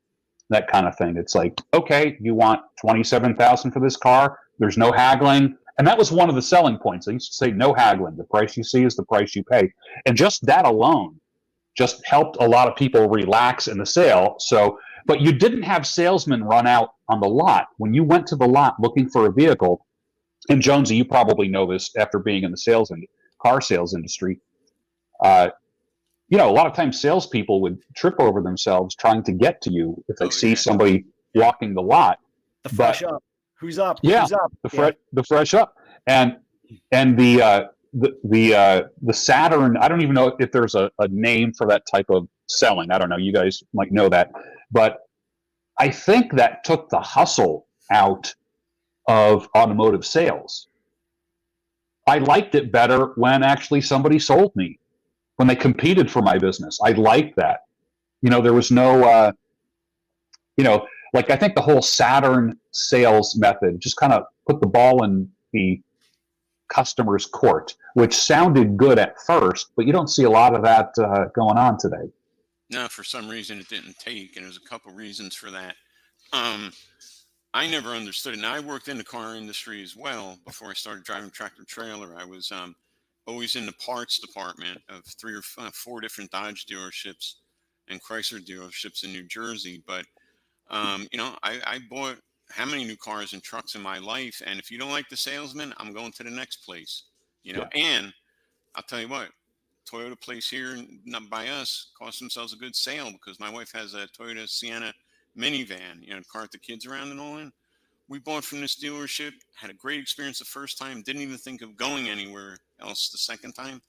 that kind of thing. It's like, okay, you want $27,000 for this car. There's no haggling. And that was one of the selling points. They used to say no haggling. The price you see is the price you pay. And just that alone just helped a lot of people relax in the sale. So, but you didn't have salesmen run out on the lot. When you went to the lot looking for a vehicle, and Jonesy, you probably know this after being in the car sales industry, you know, a lot of times salespeople would trip over themselves trying to get to you if they see somebody walking the lot. The fresh up. Who's up? Yeah, Who's up? the fresh up. And the Saturn, I don't even know if there's a name for that type of selling. I don't know. You guys might know that. But I think that took the hustle out of automotive sales. I liked it better when actually somebody sold me, when they competed for my business. I liked that. You know, there was no, you know, like I think the whole Saturn sales method just kind of put the ball in the customer's court, which sounded good at first, but you don't see a lot of that going on today. No, for some reason it didn't take, and there's a couple reasons for that. I never understood it. Now, I worked in the car industry as well before I started driving tractor trailer. I was always in the parts department of 3 or 4 different Dodge dealerships and Chrysler dealerships in New Jersey. But, you know, I bought how many new cars and trucks in my life. And if you don't like the salesman, I'm going to the next place, you know. Yeah. And I'll tell you what, Toyota place here, not by us, cost themselves a good sale because my wife has a Toyota Sienna minivan, you know, car with the kids around and all in. We bought from this dealership, had a great experience the first time, didn't even think of going anywhere else the second time.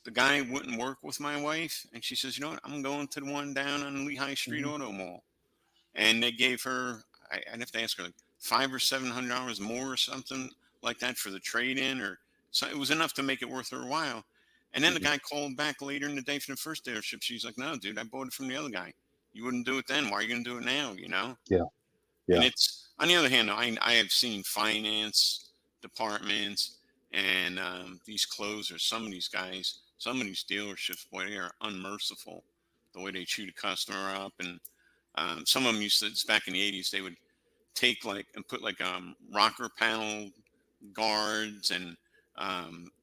The guy wouldn't work with my wife, and she says, you know what, I'm going to the one down on Lehigh Street Auto Mall. And they gave her, I'd have to ask her, like $500 or $700 more or something like that for the trade-in, or so it was enough to make it worth her while. And then the guy called back later in the day from the first dealership. She's like, no, dude, I bought it from the other guy. You wouldn't do it then. Why are you going to do it now? You know? Yeah. And it's, on the other hand, I have seen finance departments and these closers, some of these guys, some of these dealerships, boy, they are unmerciful the way they chew the customer up. And some of them used to, it's back in the 80s, they would take like and put like rocker panel guards and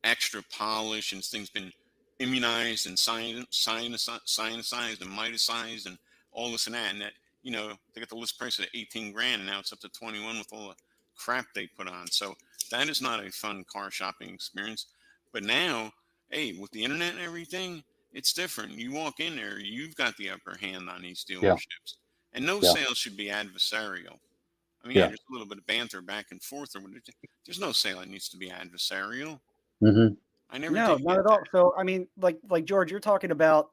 extra polish, and things been immunized and sinusized and miticized and all this and that, and that, you know, they got the list price at 18 grand, and now it's up to 21 with all the crap they put on. So that is not a fun car shopping experience. But now, hey, with the internet and everything, it's different. You walk in there, you've got the upper hand on these dealerships, and no sales should be adversarial. I mean, there's a little bit of banter back and forth, or there's no sale that needs to be adversarial. Mm-hmm. I never. No, not at all. So, I mean, like George, you're talking about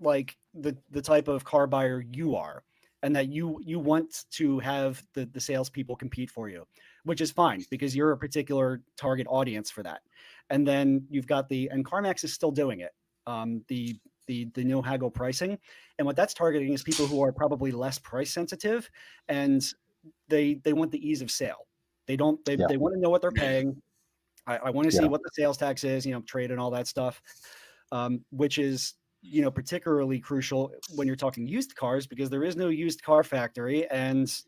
like the type of car buyer you are, and that you want to have the salespeople compete for you, which is fine because you're a particular target audience for that. And then you've got and CarMax is still doing it. The no haggle pricing, and what that's targeting is people who are probably less price sensitive, and they want the ease of sale. They want to know what they're paying. I want to see what the sales tax is, you know, trade and all that stuff, which is, you know, particularly crucial when you're talking used cars, because there is no used car factory, and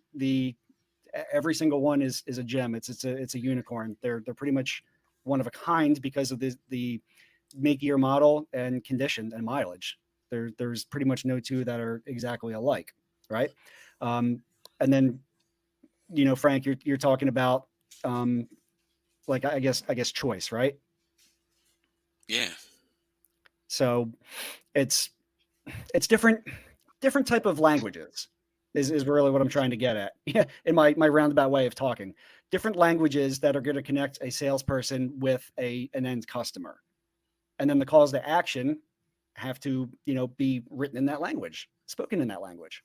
every single one is a gem. It's a unicorn. They're pretty much one of a kind because of the make, year, model, and condition and mileage. There's pretty much no two that are exactly alike, right? And then, you know, Frank, you're talking about like I guess choice, right? Yeah. So it's different type of languages is really what I'm trying to get at in my roundabout way of talking. Different languages that are going to connect a salesperson with an end customer. And then the calls to action have to, you know, be written in that language, spoken in that language.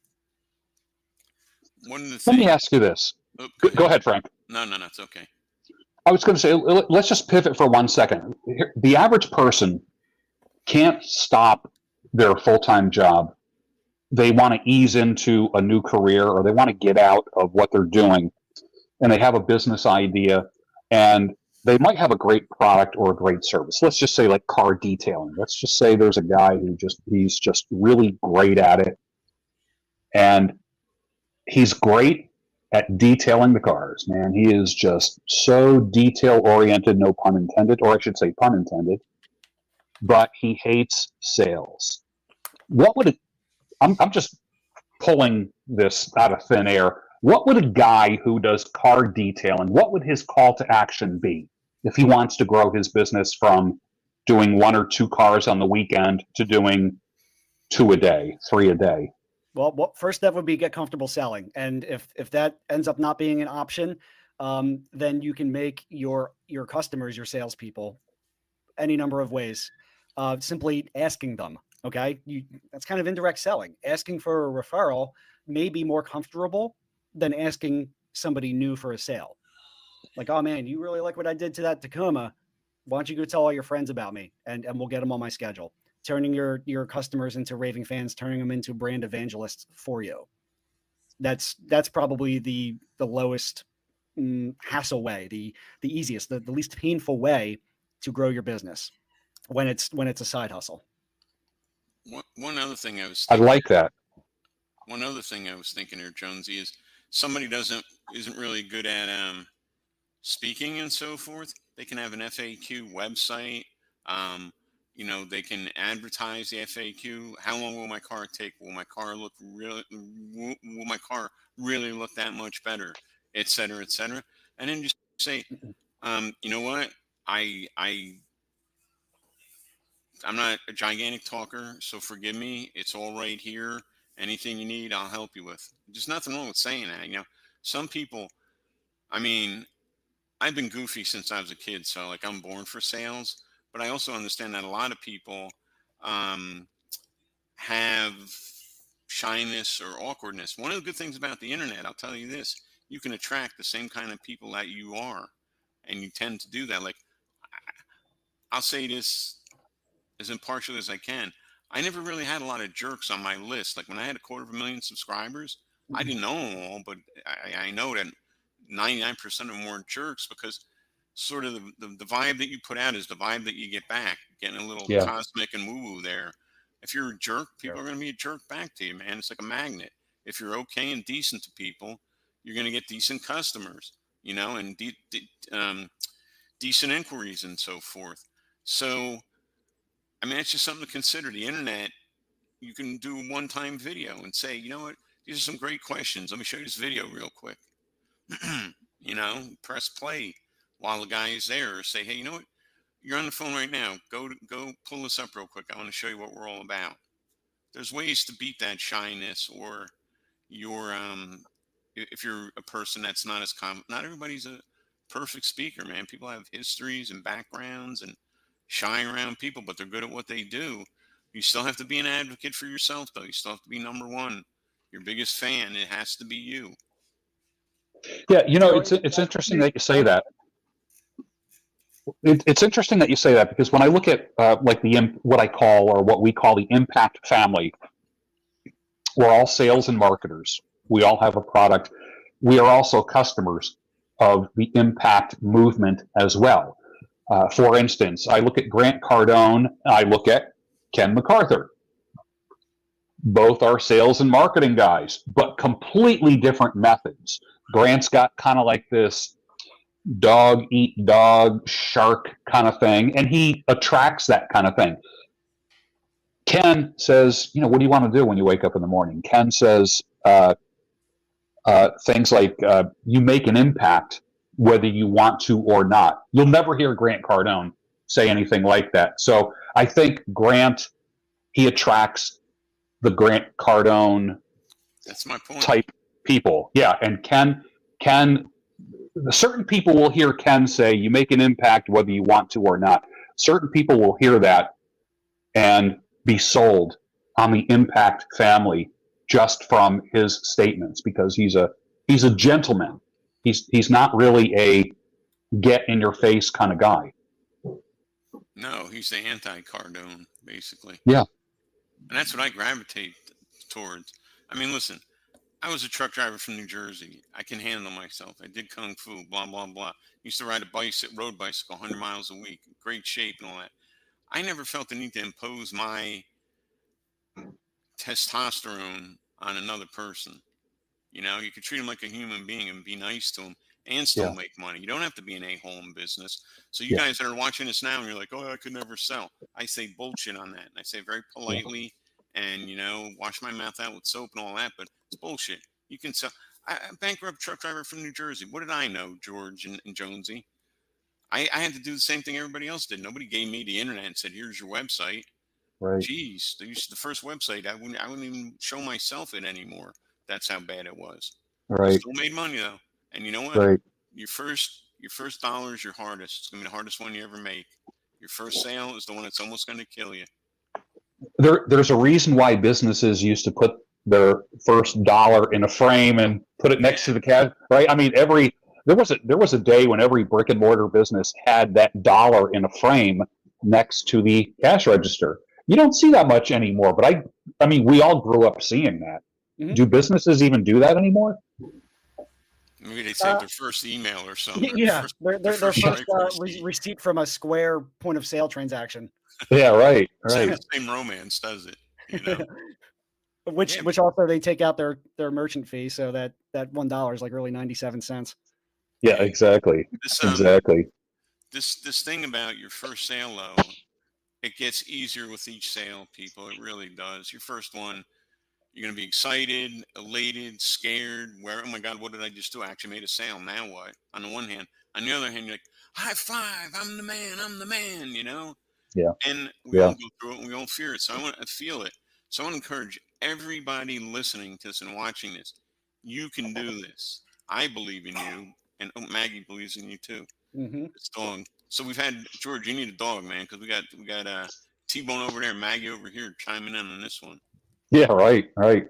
One of the things, let me ask you this. Oh, go ahead, Frank. No, it's okay. I was going to say, let's just pivot for 1 second. The average person can't stop their full-time job. They want to ease into a new career, or they want to get out of what they're doing, and they have a business idea, and they might have a great product or a great service. Let's just say like car detailing. Let's just say there's a guy who he's just really great at it. And He's great at detailing the cars, man. He is just so detail oriented, no pun intended, or I should say pun intended, but he hates sales. What would it, I'm just pulling this out of thin air. What would a guy who does car detailing, what would his call to action be if he wants to grow his business from doing 1 or 2 cars on the weekend to doing 2 a day, 3 a day? Well, first step would be get comfortable selling. And if that ends up not being an option, then you can make your customers, your salespeople, any number of ways. Simply asking them. Okay, that's kind of indirect selling. Asking for a referral may be more comfortable than asking somebody new for a sale. Like, oh man, you really like what I did to that Tacoma. Why don't you go tell all your friends about me, and we'll get them on my schedule. Turning your customers into raving fans, turning them into brand evangelists for you. That's probably the lowest hassle way, the easiest, the least painful way to grow your business when it's a side hustle. One other thing I was I thinking. like that. One other thing I was thinking here, Jonesy, is somebody isn't really good at speaking and so forth. They can have an FAQ website. They can advertise the FAQ. How long will my car take? Will my car really look that much better, et cetera, et cetera? And then just say, you know what? I'm not a gigantic talker, so forgive me. It's all right here. Anything you need, I'll help you with. There's nothing wrong with saying that. Some people, I mean, I've been goofy since I was a kid, so like I'm born for sales. But I also understand that a lot of people have shyness or awkwardness. One of the good things about the internet, I'll tell you this, you can attract the same kind of people that you are, and you tend to do that. Like, I'll say this as impartial as I can. I never really had a lot of jerks on my list. Like when I had 250,000 subscribers, I didn't know them all, but I know that 99% of them weren't jerks, because sort of the vibe that you put out is the vibe that you get back. Getting a little Yeah. cosmic and woo-woo there. If you're a jerk, people are going to be a jerk back to you, man. It's like a magnet. If you're okay and decent to people, you're going to get decent customers, and decent inquiries and so forth. So, I mean, it's just something to consider. The internet, you can do a one-time video and say, you know what, these are some great questions. Let me show you this video real quick. Press play while the guy is there. Or say, hey, you know what, you're on the phone right now. Go pull this up real quick. I want to show you what we're all about. There's ways to beat that shyness, or your if you're a person that's not as common. Not everybody's a perfect speaker, man. People have histories and backgrounds and shy around people, but they're good at what they do. You still have to be an advocate for yourself, though. You still have to be number one. Your biggest fan, it has to be you. Yeah, it's interesting that you say that. It's interesting that you say that, because when I look at like what I call, or what we call, the impact family, we're all sales and marketers. We all have a product. We are also customers of the impact movement as well. For instance, I look at Grant Cardone, I look at Ken MacArthur. Both are sales and marketing guys, but completely different methods. Grant's got kind of like this dog eat dog, shark kind of thing, and he attracts that kind of thing. Ken says, what do you want to do when you wake up in the morning? Ken says things like, you make an impact whether you want to or not. You'll never hear Grant Cardone say anything like that. So I think Grant, he attracts the Grant Cardone, that's my point, type people. Yeah, and Ken, certain people will hear Ken say, you make an impact whether you want to or not. Certain people will hear that and be sold on the impact family just from his statements, because he's a gentleman. He's not really a get in your face kind of guy. No, he's the anti-Cardone, basically. Yeah. And that's what I gravitate towards. I mean, listen, I was a truck driver from New Jersey. I can handle myself. I did kung fu, blah, blah, blah. Used to ride a road bicycle 100 miles a week. Great shape and all that. I never felt the need to impose my testosterone on another person. You know, you can treat them like a human being and be nice to them and still make money. You don't have to be an a-hole in business. So you guys that are watching this now and you're like, oh, I could never sell. I say bullshit on that. And I say it very politely and, you know, wash my mouth out with soap and all that, but it's bullshit. You can sell. A bankrupt truck driver from New Jersey. What did I know, George and Jonesy? I had to do the same thing everybody else did. Nobody gave me the internet and said, here's your website. Right. Jeez, the first website, I wouldn't even show myself it anymore. That's how bad it was. Right. Still made money though. And you know what? Right. Your first dollar is your hardest. It's gonna be the hardest one you ever make. Your first sale is the one that's almost gonna kill you. There's a reason why businesses used to put their first dollar in a frame and put it next to the cash, right? I mean, there was a day when every brick and mortar business had that dollar in a frame next to the cash register. You don't see that much anymore, but I mean, we all grew up seeing that. Mm-hmm. Do businesses even do that anymore? Maybe they save their first email or something. Yeah, their first receipt from a Square point of sale transaction. Yeah, right. It's the same romance, does it? You know? Which also they take out their merchant fee, so that $1 is like really 97 cents. Yeah, exactly. Exactly. This thing about your first sale, though, it gets easier with each sale, people. It really does. Your first one, you're going to be excited, elated, scared. Oh my God, what did I just do? I actually made a sale. Now what? On the one hand. On the other hand, you're like, high five, I'm the man, you know? Yeah. And we all go through it and we all fear it. So I want to feel it. So I want to encourage everybody listening to this and watching this. You can do this. I believe in you. And Maggie believes in you too. Mm-hmm. This dog. So we've had, George, you need a dog, man, because we got T-Bone over there, Maggie over here chiming in on this one. Yeah, right. I'm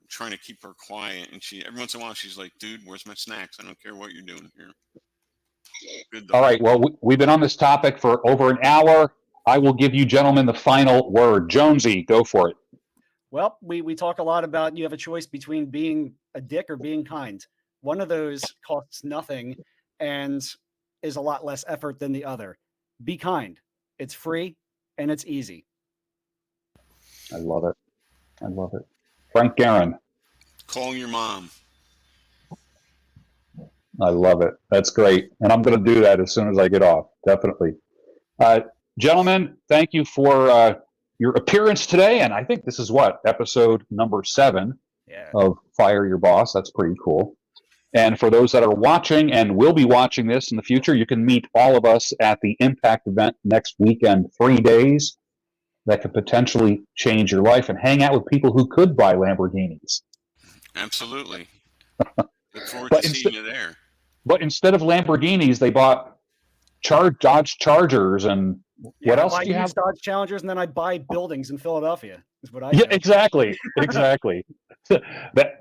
trying to keep her quiet, and every once in a while she's like, dude, where's my snacks? I don't care what you're doing here. Good dog. All right, well, we've been on this topic for over an hour. I will give you gentlemen the final word. Jonesy, go for it. Well, we talk a lot about you have a choice between being a dick or being kind. One of those costs nothing and is a lot less effort than the other. Be kind. It's free and it's easy. I love it. Frank Guerin. Call your mom. I love it. That's great. And I'm going to do that as soon as I get off. Definitely. Gentlemen, thank you for your appearance today. And I think this is episode number 7 of Fire Your Boss. That's pretty cool. And for those that are watching and will be watching this in the future, you can meet all of us at the Impact event next weekend, 3 days. That could potentially change your life and hang out with people who could buy Lamborghinis. Absolutely. Look forward to seeing you there. But instead of Lamborghinis, they bought Dodge Chargers and what else do you have? Dodge Challengers, and then I buy buildings in Philadelphia. Is what I do. Exactly.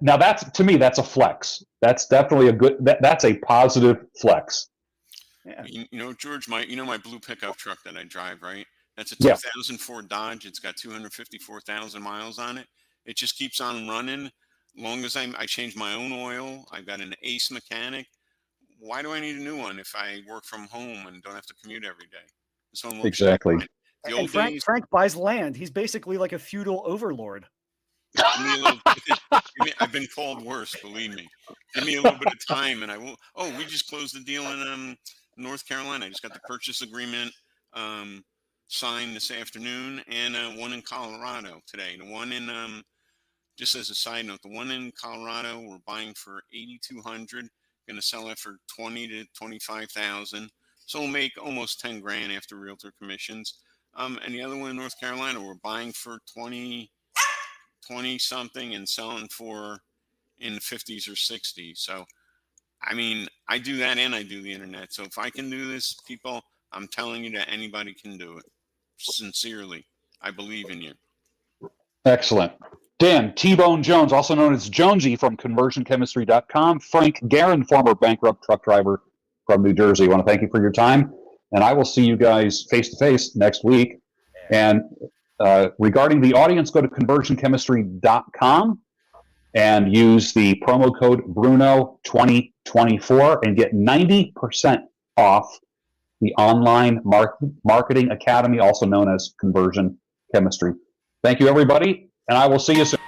Now to me, that's a flex. That's definitely that's a positive flex. Yeah. You know, George, my blue pickup truck that I drive, right? That's a 2004 Dodge. It's got 254,000 miles on it. It just keeps on running. Long as I change my own oil, I've got an ace mechanic. Why do I need a new one if I work from home and don't have to commute every day? This one works exactly. The old and Frank buys land. He's basically like a feudal overlord. I've been called worse, believe me. Give me a little bit of time and I will. Oh, we just closed the deal in North Carolina. I just got the purchase agreement signed this afternoon, and one in Colorado today. The one in just as a side note, the one in Colorado we're buying for $8,200. Going to sell it for $20,000 to $25,000. So we'll make almost $10,000 after realtor commissions. And the other one in North Carolina we're buying for 20 something and selling for in the 50s or 60s. So I mean, I do that and I do the internet. So if I can do this, people, I'm telling you that anybody can do it. Sincerely, I believe in you. Excellent. Dan T-Bone Jones, also known as Jonesy from conversionchemistry.com. Frank Guerin, former bankrupt truck driver from New Jersey. I want to thank you for your time. And I will see you guys face-to-face next week. And regarding the audience, go to conversionchemistry.com and use the promo code Bruno2024 and get 90% off the online marketing academy, also known as Conversion Chemistry. Thank you, everybody, and I will see you soon.